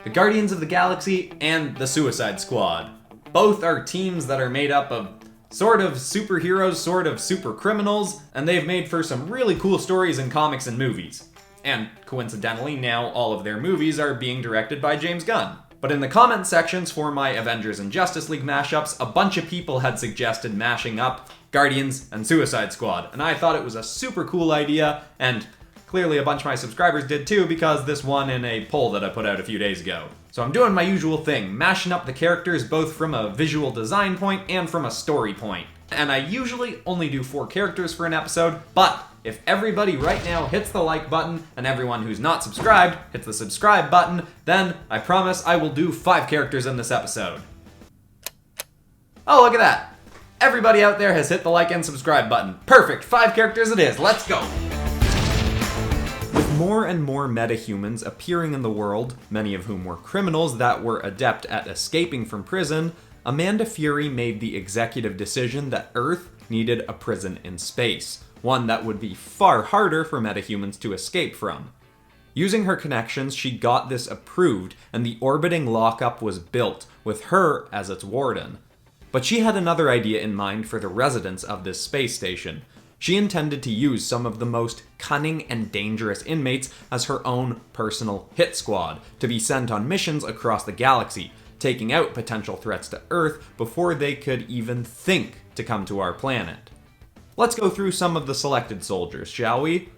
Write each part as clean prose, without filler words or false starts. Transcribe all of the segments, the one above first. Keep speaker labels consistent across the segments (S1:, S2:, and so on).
S1: The Guardians of the Galaxy and the Suicide Squad. Both are teams that are made up of sort of superheroes, sort of super criminals, and they've made for some really cool stories in comics and movies. And coincidentally, now all of their movies are being directed by James Gunn. But in the comment sections for my Avengers and Justice League mashups, a bunch of people had suggested mashing up Guardians and Suicide Squad, and I thought it was a super cool idea, and clearly a bunch of my subscribers did too, because this won in a poll that I put out a few days ago. So I'm doing my usual thing, mashing up the characters both from a visual design point and from a story point. And I usually only do 4 characters for an episode, but if everybody right now hits the like button and everyone who's not subscribed hits the subscribe button, then I promise I will do 5 characters in this episode. Oh, look at that. Everybody out there has hit the like and subscribe button. Perfect, 5 characters it is, let's go. With more and more metahumans appearing in the world, many of whom were criminals that were adept at escaping from prison, Amanda Fury made the executive decision that Earth needed a prison in space, one that would be far harder for metahumans to escape from. Using her connections, she got this approved, and the orbiting lockup was built, with her as its warden. But she had another idea in mind for the residents of this space station. She intended to use some of the most cunning and dangerous inmates as her own personal hit squad, to be sent on missions across the galaxy, taking out potential threats to Earth before they could even think to come to our planet. Let's go through some of the selected soldiers, shall we?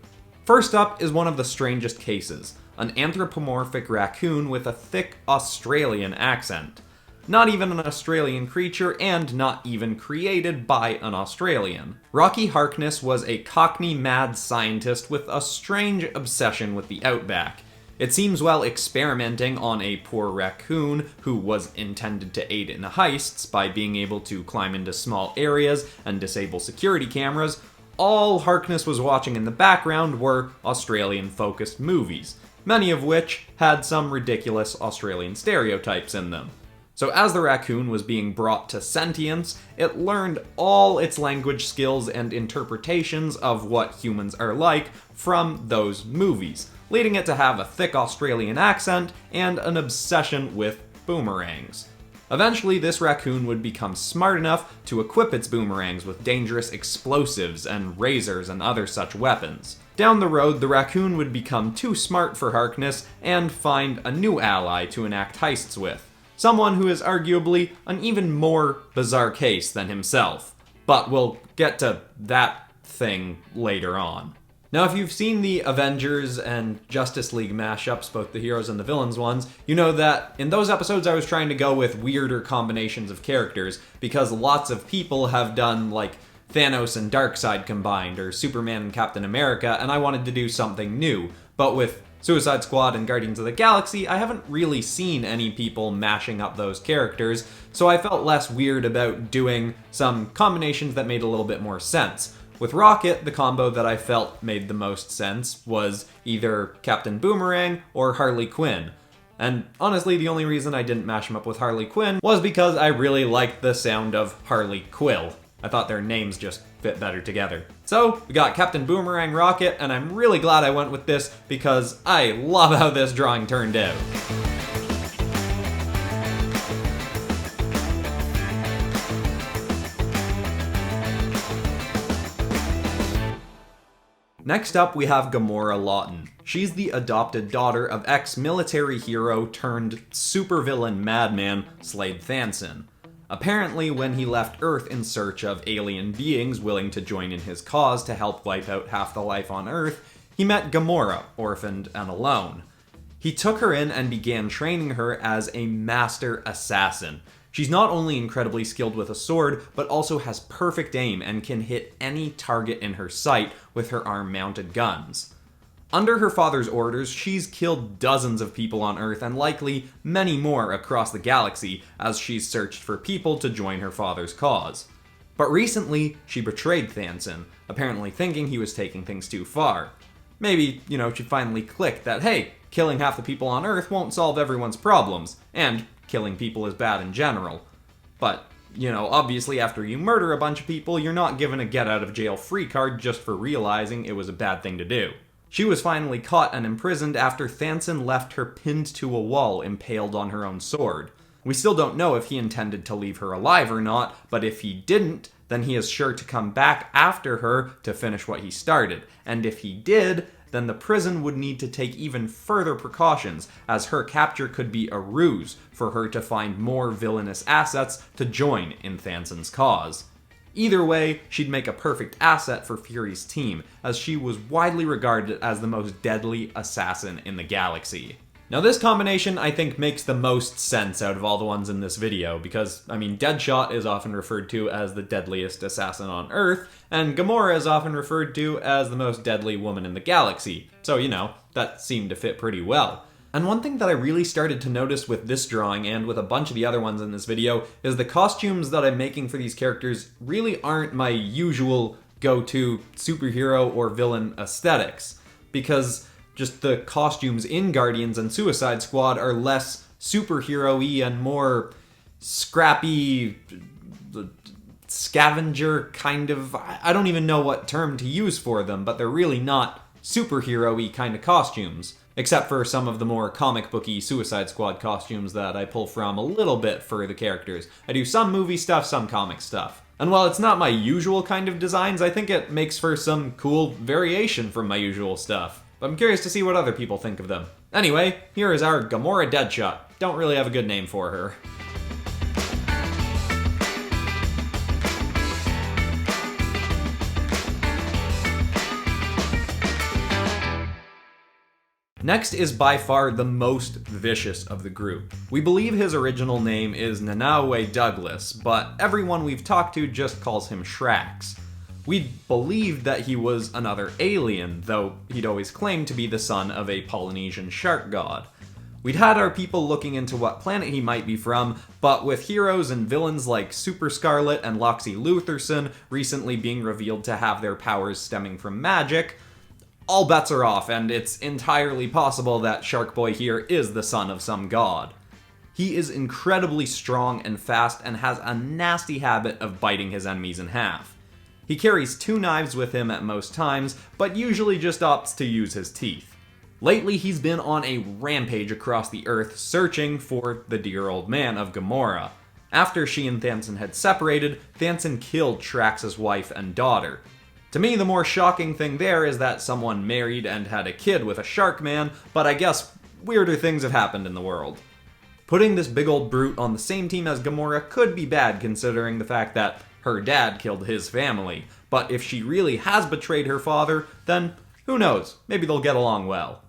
S1: First up is one of the strangest cases, an anthropomorphic raccoon with a thick Australian accent. Not even an Australian creature, and not even created by an Australian. Rocky Harkness was a Cockney mad scientist with a strange obsession with the outback. It seems while experimenting on a poor raccoon who was intended to aid in heists by being able to climb into small areas and disable security cameras, all Harkness was watching in the background were Australian-focused movies, many of which had some ridiculous Australian stereotypes in them. So as the raccoon was being brought to sentience, it learned all its language skills and interpretations of what humans are like from those movies, leading it to have a thick Australian accent and an obsession with boomerangs. Eventually, this raccoon would become smart enough to equip its boomerangs with dangerous explosives and razors and other such weapons. Down the road, the raccoon would become too smart for Harkness and find a new ally to enact heists with. Someone who is arguably an even more bizarre case than himself. But we'll get to that thing later on. Now, if you've seen the Avengers and Justice League mashups, both the heroes and the villains ones, you know that in those episodes I was trying to go with weirder combinations of characters, because lots of people have done like Thanos and Darkseid combined, or Superman and Captain America, and I wanted to do something new. But with Suicide Squad and Guardians of the Galaxy, I haven't really seen any people mashing up those characters, so I felt less weird about doing some combinations that made a little bit more sense. With Rocket, the combo that I felt made the most sense was either Captain Boomerang or Harley Quinn. And honestly, the only reason I didn't mash him up with Harley Quinn was because I really liked the sound of Harley Quill. I thought their names just fit better together. So, we got Captain Boomerang Rocket, and I'm really glad I went with this because I love how this drawing turned out. Next up, we have Gamora Lawton. She's the adopted daughter of ex-military hero turned supervillain madman Slade Thanson. Apparently, when he left Earth in search of alien beings willing to join in his cause to help wipe out half the life on Earth, he met Gamora, orphaned and alone. He took her in and began training her as a master assassin. She's not only incredibly skilled with a sword, but also has perfect aim and can hit any target in her sight with her arm-mounted guns. Under her father's orders, she's killed dozens of people on Earth and likely many more across the galaxy as she's searched for people to join her father's cause. But recently, she betrayed Thanson, apparently thinking he was taking things too far. Maybe, she finally clicked that, hey, killing half the people on Earth won't solve everyone's problems, and killing people is bad in general. But, obviously after you murder a bunch of people, you're not given a get-out-of-jail-free card just for realizing it was a bad thing to do. She was finally caught and imprisoned after Thanson left her pinned to a wall, impaled on her own sword. We still don't know if he intended to leave her alive or not, but if he didn't, then he is sure to come back after her to finish what he started. And if he did, then the prison would need to take even further precautions, as her capture could be a ruse for her to find more villainous assets to join in Thanson's cause. Either way, she'd make a perfect asset for Fury's team, as she was widely regarded as the most deadly assassin in the galaxy. Now this combination, I think, makes the most sense out of all the ones in this video, because, Deadshot is often referred to as the deadliest assassin on Earth, and Gamora is often referred to as the most deadly woman in the galaxy. So, that seemed to fit pretty well. And one thing that I really started to notice with this drawing, and with a bunch of the other ones in this video, is the costumes that I'm making for these characters really aren't my usual go-to superhero or villain aesthetics, because just the costumes in Guardians and Suicide Squad are less superhero-y and more scrappy, scavenger kind of... I don't even know what term to use for them, but they're really not superhero-y kind of costumes. Except for some of the more comic booky Suicide Squad costumes that I pull from a little bit for the characters. I do some movie stuff, some comic stuff. And while it's not my usual kind of designs, I think it makes for some cool variation from my usual stuff. But I'm curious to see what other people think of them. Anyway, here is our Gamora Deadshot. Don't really have a good name for her. Next is by far the most vicious of the group. We believe his original name is Nanaue Douglas, but everyone we've talked to just calls him Drax. We believed that he was another alien, though he'd always claimed to be the son of a Polynesian shark god. We'd had our people looking into what planet he might be from, but with heroes and villains like Super Scarlet and Loxie Lutherson recently being revealed to have their powers stemming from magic, all bets are off, and it's entirely possible that Shark Boy here is the son of some god. He is incredibly strong and fast and has a nasty habit of biting his enemies in half. He carries 2 knives with him at most times, but usually just opts to use his teeth. Lately, he's been on a rampage across the Earth searching for the dear old man of Gamora. After she and Thanson had separated, Thanson killed Drax's wife and daughter. To me, the more shocking thing there is that someone married and had a kid with a shark man, but I guess weirder things have happened in the world. Putting this big old brute on the same team as Gamora could be bad, considering the fact that her dad killed his family, but if she really has betrayed her father, then who knows, maybe they'll get along well.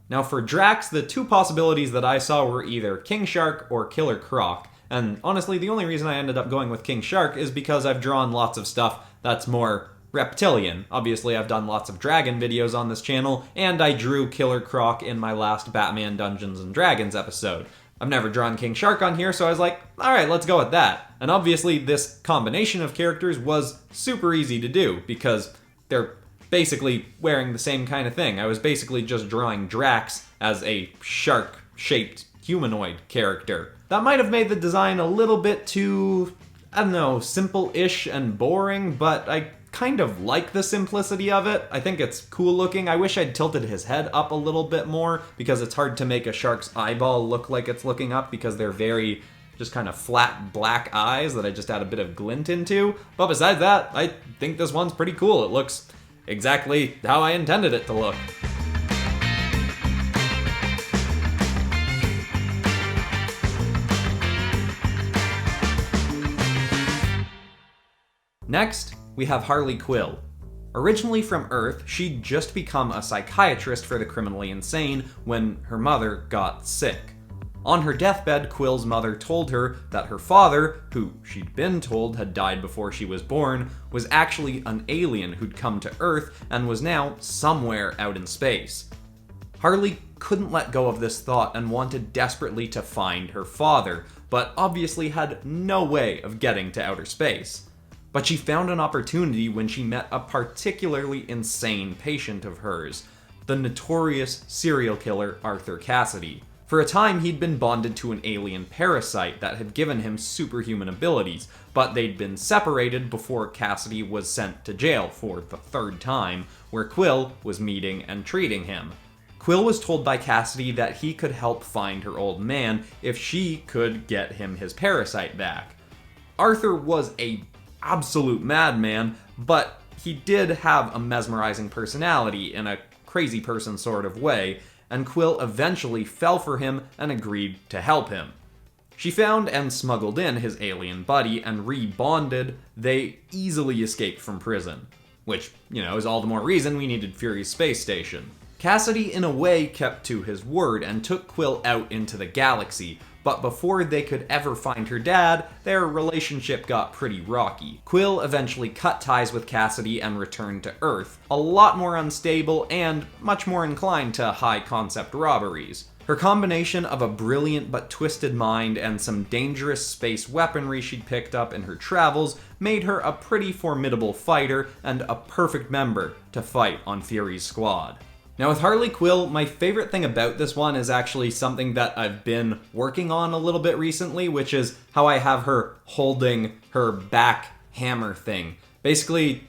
S1: Now for Drax, the 2 possibilities that I saw were either King Shark or Killer Croc, and honestly the only reason I ended up going with King Shark is because I've drawn lots of stuff that's more reptilian. Obviously I've done lots of dragon videos on this channel, and I drew Killer Croc in my last Batman Dungeons and Dragons episode. I've never drawn King Shark on here, so I was like, alright, let's go with that. And obviously this combination of characters was super easy to do, because they're basically wearing the same kind of thing. I was basically just drawing Drax as a shark-shaped humanoid character. That might have made the design a little bit too, simple-ish and boring, but I kind of like the simplicity of it. I think it's cool looking. I wish I'd tilted his head up a little bit more, because it's hard to make a shark's eyeball look like it's looking up, because they're very just kind of flat black eyes that I just add a bit of glint into. But besides that, I think this one's pretty cool. It looks exactly how I intended it to look. Next, we have Harley Quill. Originally from Earth, she'd just become a psychiatrist for the criminally insane when her mother got sick. On her deathbed, Quill's mother told her that her father, who she'd been told had died before she was born, was actually an alien who'd come to Earth and was now somewhere out in space. Harley couldn't let go of this thought and wanted desperately to find her father, but obviously had no way of getting to outer space. But she found an opportunity when she met a particularly insane patient of hers, the notorious serial killer Arthur Cassidy. For a time, he'd been bonded to an alien parasite that had given him superhuman abilities, but they'd been separated before Cassidy was sent to jail for the third time, where Quill was meeting and treating him. Quill was told by Cassidy that he could help find her old man if she could get him his parasite back. Arthur was a absolute madman, but he did have a mesmerizing personality in a crazy person sort of way, and Quill eventually fell for him and agreed to help him. She found and smuggled in his alien buddy and re-bonded. They easily escaped from prison, which, is all the more reason we needed Fury's space station. Cassidy, in a way, kept to his word and took Quill out into the galaxy, but before they could ever find her dad, their relationship got pretty rocky. Quill eventually cut ties with Cassidy and returned to Earth, a lot more unstable and much more inclined to high-concept robberies. Her combination of a brilliant but twisted mind and some dangerous space weaponry she'd picked up in her travels made her a pretty formidable fighter and a perfect member to fight on Fury's squad. Now with Harley Quill, my favorite thing about this one is actually something that I've been working on a little bit recently, which is how I have her holding her back hammer thing. Basically,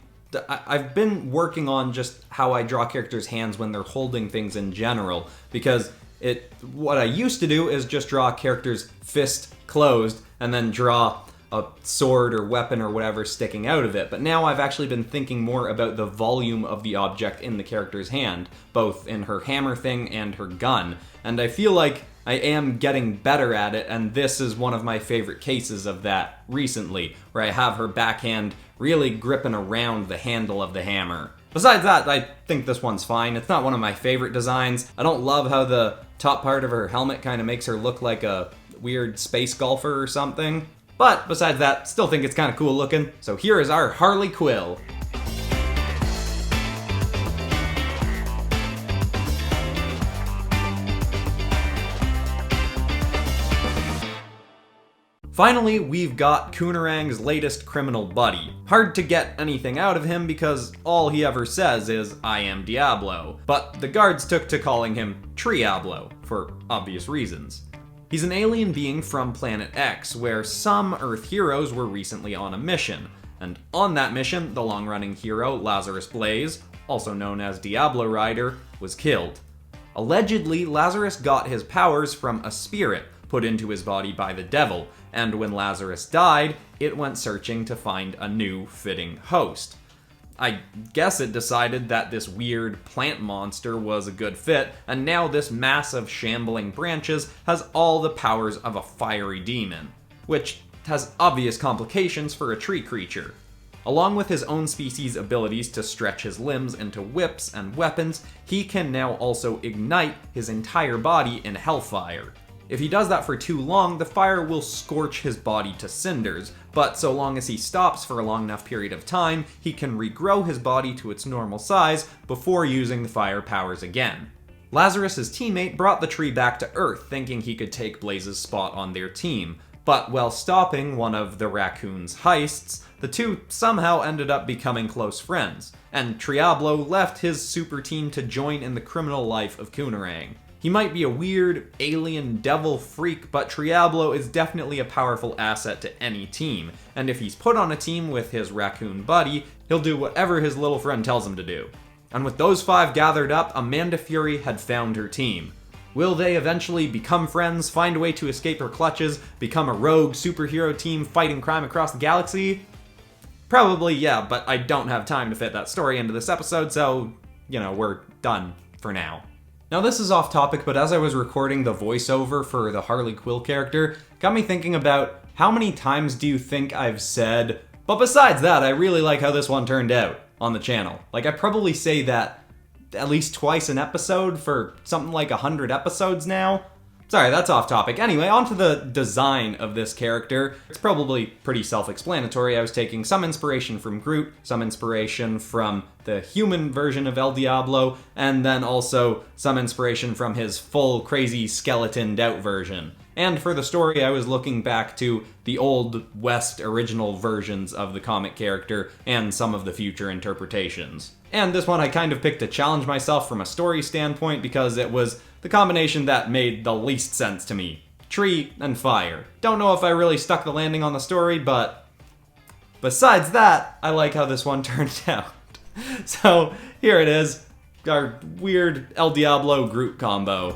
S1: I've been working on just how I draw characters' hands when they're holding things in general, because what I used to do is just draw a character's fist closed and then draw a sword or weapon or whatever sticking out of it, but now I've actually been thinking more about the volume of the object in the character's hand, both in her hammer thing and her gun, and I feel like I am getting better at it, and this is one of my favorite cases of that recently, where I have her backhand really gripping around the handle of the hammer. Besides that, I think this one's fine. It's not one of my favorite designs. I don't love how the top part of her helmet kind of makes her look like a weird space golfer or something. But besides that, still think it's kind of cool looking. So here is our Harley Quill. Finally, we've got Boomerang's latest criminal buddy. Hard to get anything out of him because all he ever says is, "I am Diablo," but the guards took to calling him Triablo, for obvious reasons. He's an alien being from Planet X, where some Earth heroes were recently on a mission, and on that mission, the long-running hero Lazarus Blaze, also known as Diablo Rider, was killed. Allegedly, Lazarus got his powers from a spirit put into his body by the devil, and when Lazarus died, it went searching to find a new, fitting host. I guess it decided that this weird plant monster was a good fit, and now this mass of shambling branches has all the powers of a fiery demon, which has obvious complications for a tree creature. Along with his own species' abilities to stretch his limbs into whips and weapons, he can now also ignite his entire body in hellfire. If he does that for too long, the fire will scorch his body to cinders, but so long as he stops for a long enough period of time, he can regrow his body to its normal size before using the fire powers again. Lazarus' teammate brought the tree back to Earth, thinking he could take Blaze's spot on their team, but while stopping one of the Raccoon's heists, the two somehow ended up becoming close friends, and Triablo left his super team to join in the criminal life of Boomerang. He might be a weird, alien devil freak, but Triablo is definitely a powerful asset to any team, and if he's put on a team with his raccoon buddy, he'll do whatever his little friend tells him to do. And with those five gathered up, Amanda Fury had found her team. Will they eventually become friends, find a way to escape her clutches, become a rogue superhero team fighting crime across the galaxy? Probably, yeah, but I don't have time to fit that story into this episode, so, we're done for now. Now this is off topic, but as I was recording the voiceover for the Harley Quill character, it got me thinking about how many times do you think I've said, "But besides that, I really like how this one turned out," on the channel. Like, I probably say that at least twice an episode for something like 100 episodes now. Sorry, that's off topic. Anyway, onto the design of this character. It's probably pretty self-explanatory. I was taking some inspiration from Groot, some inspiration from the human version of El Diablo, and then also some inspiration from his full crazy skeletoned out version. And for the story, I was looking back to the Old West original versions of the comic character and some of the future interpretations. And this one I kind of picked to challenge myself from a story standpoint because it was the combination that made the least sense to me. Tree and fire. Don't know if I really stuck the landing on the story, but besides that, I like how this one turned out. So here it is, our weird El Diablo Groot combo.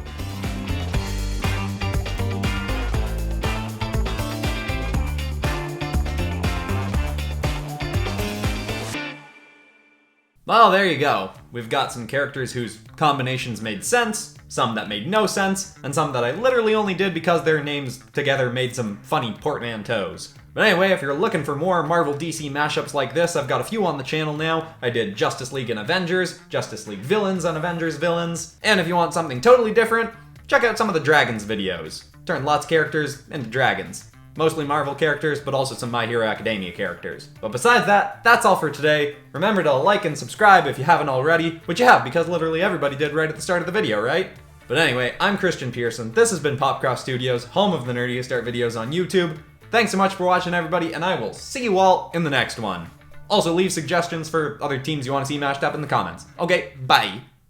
S1: Well, there you go. We've got some characters whose combinations made sense, some that made no sense, and some that I literally only did because their names together made some funny portmanteaus. But anyway, if you're looking for more Marvel DC mashups like this, I've got a few on the channel now. I did Justice League and Avengers, Justice League villains and Avengers villains, and if you want something totally different, check out some of the Dragons videos. Turn lots of characters into dragons. Mostly Marvel characters, but also some My Hero Academia characters. But besides that, that's all for today. Remember to like and subscribe if you haven't already, which you have because literally everybody did right at the start of the video, right? But anyway, I'm Christian Pearson. This has been PopCross Studios, home of the nerdiest art videos on YouTube. Thanks so much for watching, everybody, and I will see you all in the next one. Also, leave suggestions for other teams you want to see mashed up in the comments. Okay, bye!